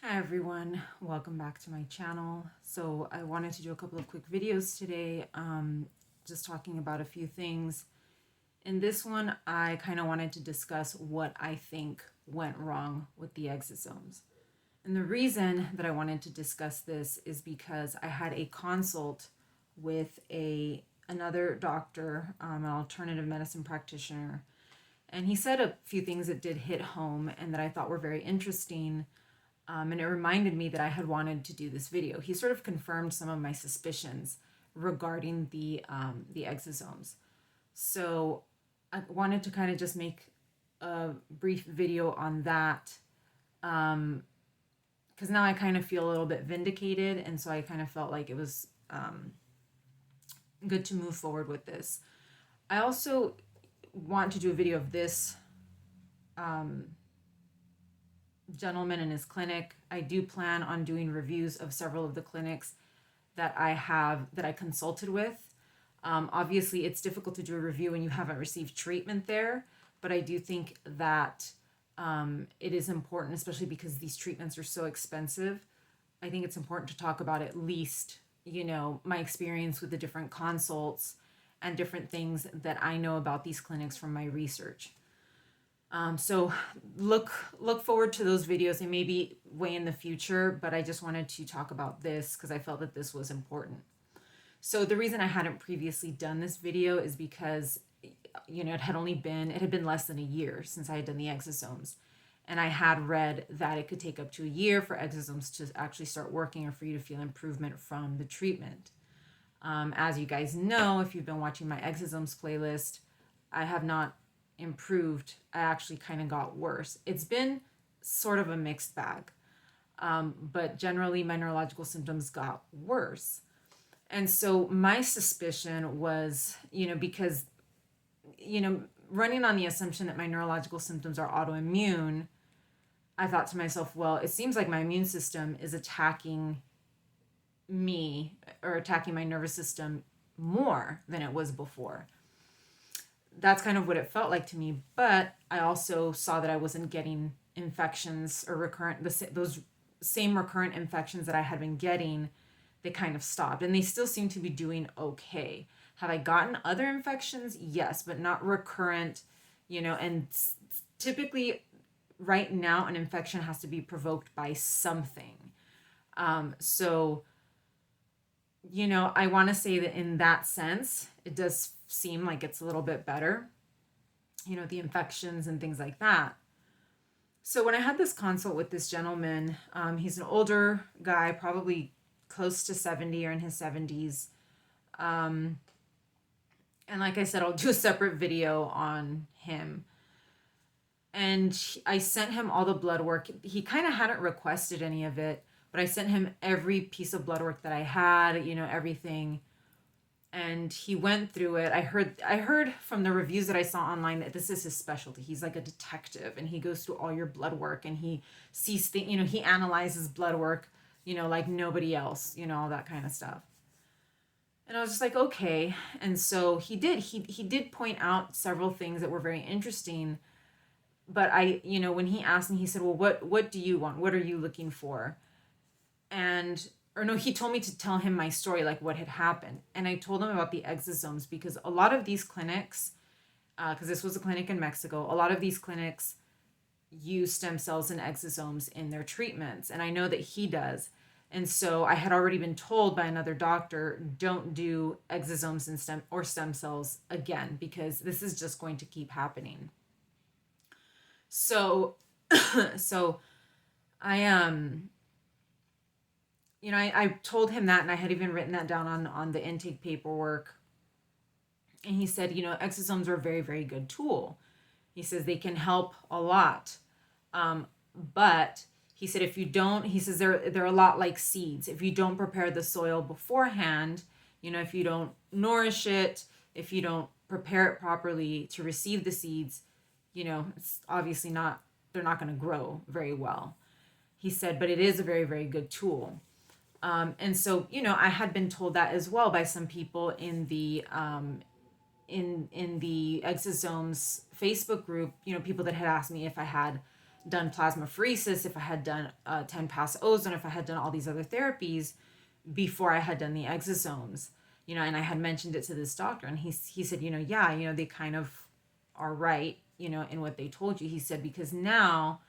Hi everyone, welcome back to my channel. So I wanted to do a couple of quick videos today, just talking about a few things. In this one, I kind of wanted to discuss what I think went wrong with the exosomes. And the reason that I wanted to discuss this is because I had a consult with another doctor, an alternative medicine practitioner, and he said a few things that did hit home and that I thought were very interesting, and it reminded me that I had wanted to do this video. He sort of confirmed some of my suspicions regarding the exosomes. So I wanted to kind of just make a brief video on that, because now I kind of feel a little bit vindicated, and so I kind of felt like it was good to move forward with this. I also want to do a video of this gentleman in his clinic. I do plan on doing reviews of several of the clinics that I consulted with. Obviously, it's difficult to do a review when you haven't received treatment there, but I do think that it is important, especially because these treatments are so expensive. I think it's important to talk about at least, my experience with the different consults and different things that I know about these clinics from my research. So look forward to those videos and maybe way in the future, but I just wanted to talk about this because I felt that this was important. So the reason I hadn't previously done this video is because, it had been less than a year since I had done the exosomes. And I had read that it could take up to a year for exosomes to actually start working or for you to feel improvement from the treatment. As you guys know, if you've been watching my exosomes playlist, I have not improved. I actually kind of got worse. It's been sort of a mixed bag, but generally my neurological symptoms got worse. And so my suspicion was, because, running on the assumption that my neurological symptoms are autoimmune, I thought to myself, well, it seems like my immune system is attacking me or attacking my nervous system more than it was before. That's kind of what it felt like to me. But I also saw that I wasn't getting infections or those same recurrent infections that I had been getting. They kind of stopped, and they still seem to be doing okay. Have I gotten other infections? Yes, but not recurrent, and typically right now an infection has to be provoked by something. So I want to say that in that sense, it does seem like it's a little bit better, the infections and things like that. So when I had this consult with this gentleman, he's an older guy, probably close to 70 or in his 70s. And like I said, I'll do a separate video on him. And I sent him all the blood work. He kind of hadn't requested any of it, but I sent him every piece of blood work that I had, everything. And he went through it. I heard from the reviews that I saw online that this is his specialty. He's like a detective, and he goes through all your blood work, and he sees things, he analyzes blood work, like nobody else, all that kind of stuff. And I was just like, okay. And so he did point out several things that were very interesting. But when he asked me, he said, well, what do you want? What are you looking for? Or no, he told me to tell him my story, like what had happened. And I told him about the exosomes because a lot of these clinics, because this was a clinic in Mexico, a lot of these clinics use stem cells and exosomes in their treatments. And I know that he does. And so I had already been told by another doctor, don't do exosomes and stem cells again, because this is just going to keep happening. So, so I I told him that, and I had even written that down on the intake paperwork. And he said, exosomes are a very, very good tool. He says they can help a lot. But he said, he says they're a lot like seeds. If you don't prepare the soil beforehand, if you don't nourish it, if you don't prepare it properly to receive the seeds, it's obviously they're not going to grow very well. He said, but it is a very, very good tool. And so, I had been told that as well by some people in the in the exosomes Facebook group, people that had asked me if I had done plasmapheresis, if I had done 10 pass ozone, if I had done all these other therapies before I had done the exosomes, and I had mentioned it to this doctor, and he said, yeah, they kind of are right, in what they told you. He said, because now,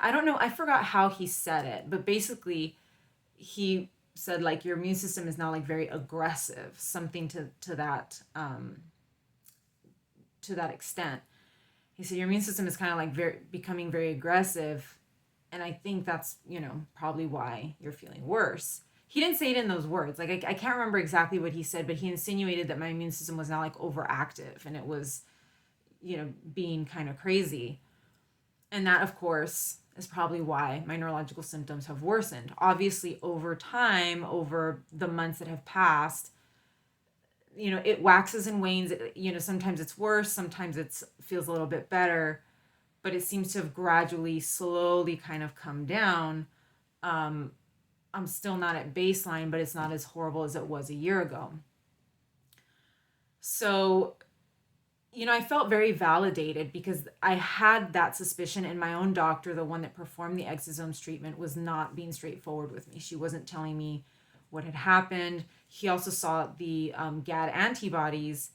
I don't know, I forgot how he said it, but basically he said, like, your immune system is now like very aggressive, something to that extent. He said your immune system is kind of like becoming very aggressive, and I think that's probably why you're feeling worse. He didn't say it in those words. Like, I can't remember exactly what he said, but he insinuated that my immune system was now like overactive, and it was being kind of crazy. And that, of course, is probably why my neurological symptoms have worsened. Obviously, over time, over the months that have passed, it waxes and wanes. Sometimes it's worse, sometimes it feels a little bit better, but it seems to have gradually, slowly kind of come down. I'm still not at baseline, but it's not as horrible as it was a year ago. So, I felt very validated because I had that suspicion, and my own doctor, the one that performed the exosomes treatment, was not being straightforward with me. She wasn't telling me what had happened. He also saw the GAD antibodies,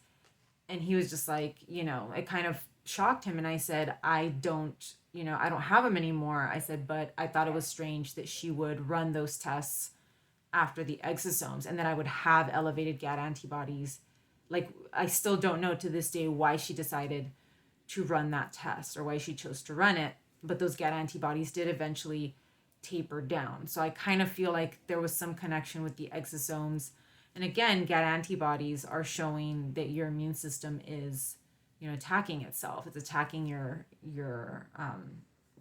and he was just like, it kind of shocked him. And I said, I don't have them anymore. I said, but I thought it was strange that she would run those tests after the exosomes and that I would have elevated GAD antibodies. Like, I still don't know to this day why she decided to run that test or why she chose to run it, but those GAD antibodies did eventually taper down. So I kind of feel like there was some connection with the exosomes. And again, GAD antibodies are showing that your immune system is, attacking itself. It's attacking your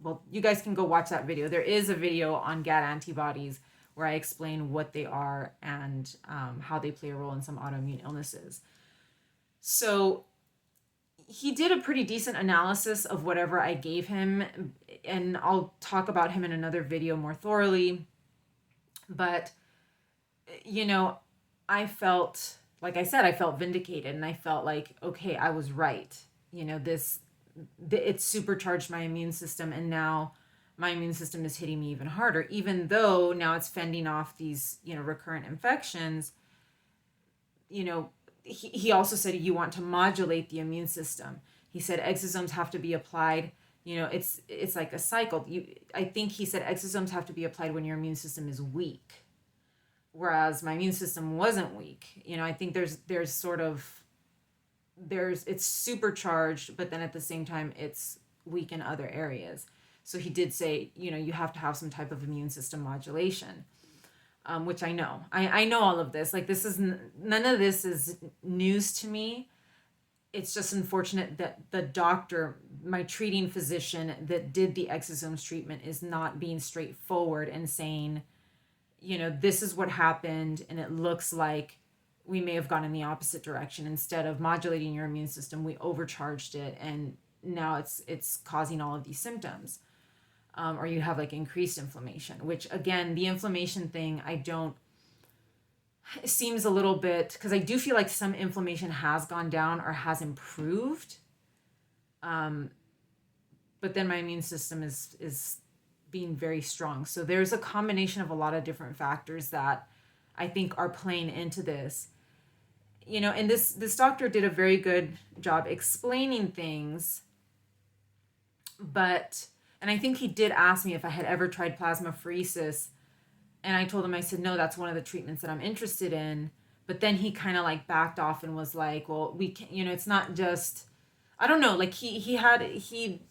well, you guys can go watch that video. There is a video on GAD antibodies where I explain what they are and how they play a role in some autoimmune illnesses. So he did a pretty decent analysis of whatever I gave him, and I'll talk about him in another video more thoroughly. But, I felt, like I said, I felt vindicated, and I felt like, okay, I was right. It supercharged my immune system, and now my immune system is hitting me even harder, even though now it's fending off these, recurrent infections. He also said you want to modulate the immune system. He said exosomes have to be applied. It's like a cycle. I think he said exosomes have to be applied when your immune system is weak, whereas my immune system wasn't weak. I think there's it's supercharged, but then at the same time it's weak in other areas. So he did say, you have to have some type of immune system modulation. Which I know. I know all of this. Like, none of this is news to me. It's just unfortunate that the doctor, my treating physician that did the exosomes treatment, is not being straightforward and saying, this is what happened, and it looks like we may have gone in the opposite direction. Instead of modulating your immune system, we overcharged it, and now it's causing all of these symptoms. Or you have like increased inflammation, which again, the inflammation thing, it seems a little bit, because I do feel like some inflammation has gone down or has improved. But then my immune system is being very strong. So there's a combination of a lot of different factors that I think are playing into this. And this doctor did a very good job explaining things, and I think he did ask me if I had ever tried plasmapheresis. And I told him, I said, no, that's one of the treatments that I'm interested in. But then he kind of like backed off and was like, well, we can, it's not just, I don't know. Like he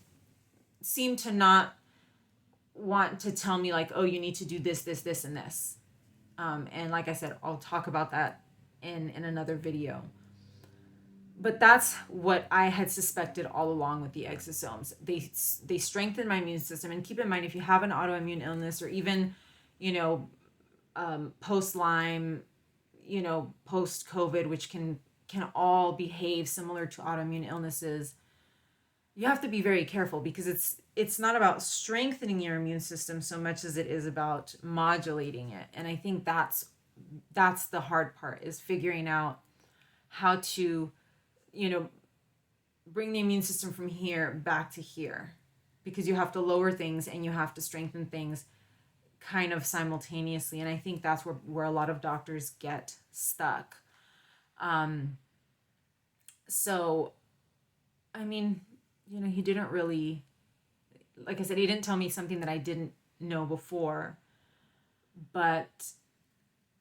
seemed to not want to tell me like, oh, you need to do this, this, this, and this. And like I said, I'll talk about that in another video. But that's what I had suspected all along with the exosomes. They strengthen my immune system. And keep in mind, if you have an autoimmune illness, or even, post-Lyme, post-COVID, which can all behave similar to autoimmune illnesses, you have to be very careful, because it's not about strengthening your immune system so much as it is about modulating it. And I think that's the hard part, is figuring out how to bring the immune system from here back to here. because you have to lower things and you have to strengthen things kind of simultaneously. And I think that's where a lot of doctors get stuck. Um, so, I mean, he didn't really, like I said, he didn't tell me something that I didn't know before, but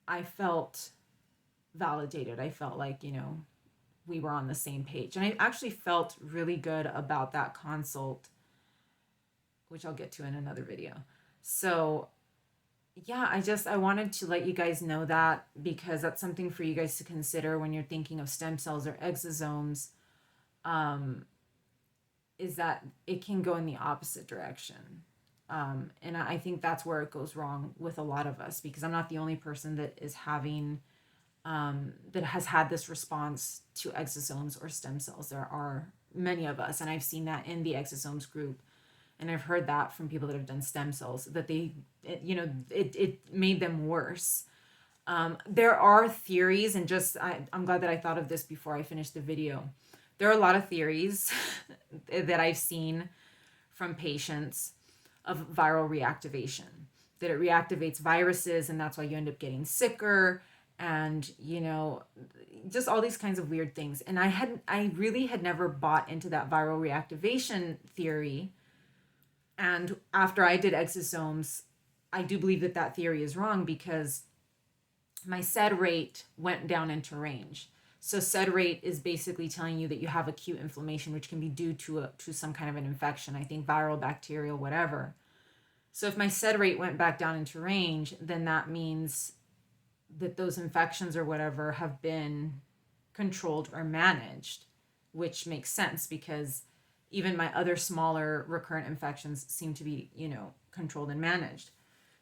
I felt validated. I felt like, we were on the same page. And I actually felt really good about that consult, which I'll get to in another video. So, yeah, I wanted to let you guys know that, because that's something for you guys to consider when you're thinking of stem cells or exosomes. Is that it can go in the opposite direction. And I think that's where it goes wrong with a lot of us, because I'm not the only person that is having, that has had this response to exosomes or stem cells. There are many of us, and I've seen that in the exosomes group. And I've heard that from people that have done stem cells, that it made them worse. There are theories, and I'm glad that I thought of this before I finished the video. There are a lot of theories that I've seen from patients of viral reactivation, that it reactivates viruses, and that's why you end up getting sicker, and just all these kinds of weird things. And I really had never bought into that viral reactivation theory. And after I did exosomes, I do believe that theory is wrong, because my SED rate went down into range. So SED rate is basically telling you that you have acute inflammation, which can be due to some kind of an infection. I think viral, bacterial, whatever. So if my SED rate went back down into range, then that means that those infections or whatever have been controlled or managed, which makes sense, because even my other smaller recurrent infections seem to be, controlled and managed.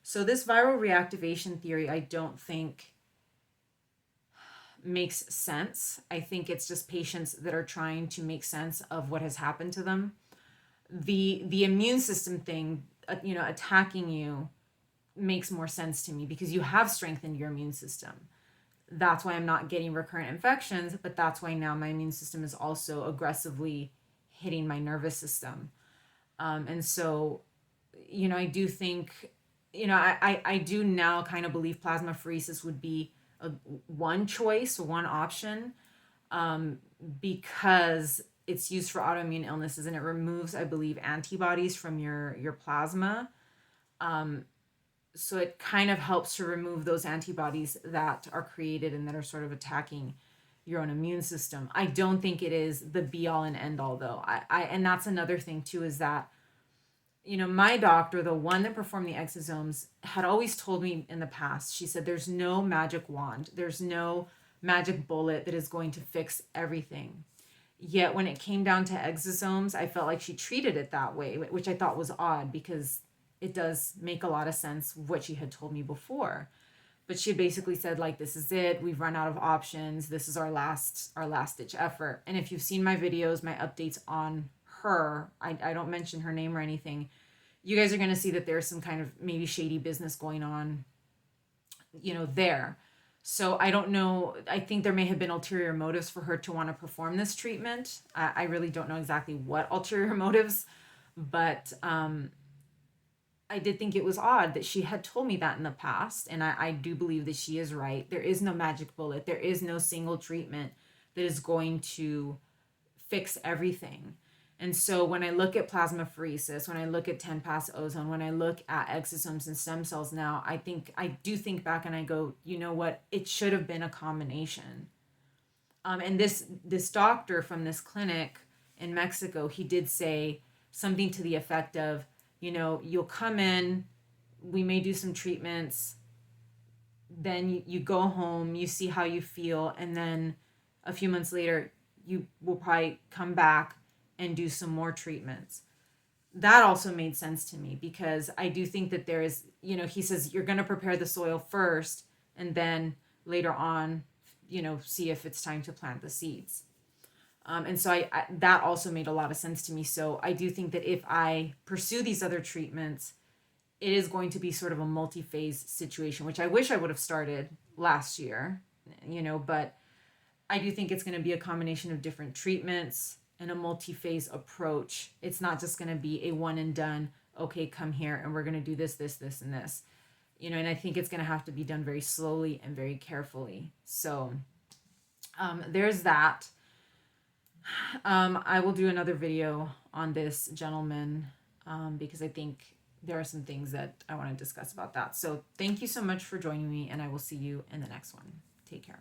So this viral reactivation theory, I don't think makes sense. I think it's just patients that are trying to make sense of what has happened to them. The immune system thing, attacking you, makes more sense to me, because you have strengthened your immune system. That's why I'm not getting recurrent infections, but that's why now my immune system is also aggressively hitting my nervous system. And so, I do think, I do now kind of believe plasmapheresis would be one choice, one option, because it's used for autoimmune illnesses, and it removes, I believe, antibodies from your plasma. So it kind of helps to remove those antibodies that are created and that are sort of attacking your own immune system. I don't think it is the be all and end all, though. And that's another thing too, is that, my doctor, the one that performed the exosomes, had always told me in the past, she said, there's no magic wand, there's no magic bullet that is going to fix everything. Yet when it came down to exosomes, I felt like she treated it that way, which I thought was odd, because it does make a lot of sense what she had told me before. But she basically said, like, this is it, we've run out of options, this is our last ditch effort. And if you've seen my videos, my updates on her, I don't mention her name or anything, you guys are going to see that there's some kind of maybe shady business going on, there. So I don't know, I think there may have been ulterior motives for her to want to perform this treatment. I really don't know exactly what ulterior motives, but I did think it was odd that she had told me that in the past, and I do believe that she is right. There is no magic bullet. There is no single treatment that is going to fix everything. And so when I look at plasmapheresis, when I look at 10-pass ozone, when I look at exosomes and stem cells now, I do think back and I go, you know what? It should have been a combination. And this doctor from this clinic in Mexico, he did say something to the effect of, you'll come in, we may do some treatments, then you go home, you see how you feel, and then a few months later, you will probably come back and do some more treatments. That also made sense to me, because I do think that there is, he says you're going to prepare the soil first, and then later on, see if it's time to plant the seeds. And so I that also made a lot of sense to me. So I do think that if I pursue these other treatments, it is going to be sort of a multi-phase situation, which I wish I would have started last year, but I do think it's going to be a combination of different treatments. and a multi-phase approach. It's not just going to be a one and done, okay, come here and we're going to do this, this, this, and this. You know, and I think it's going to have to be done very slowly and very carefully. So there's that. I will do another video on this, gentleman, because I think there are some things that I want to discuss about that. So thank you so much for joining me, and I will see you in the next one. Take care.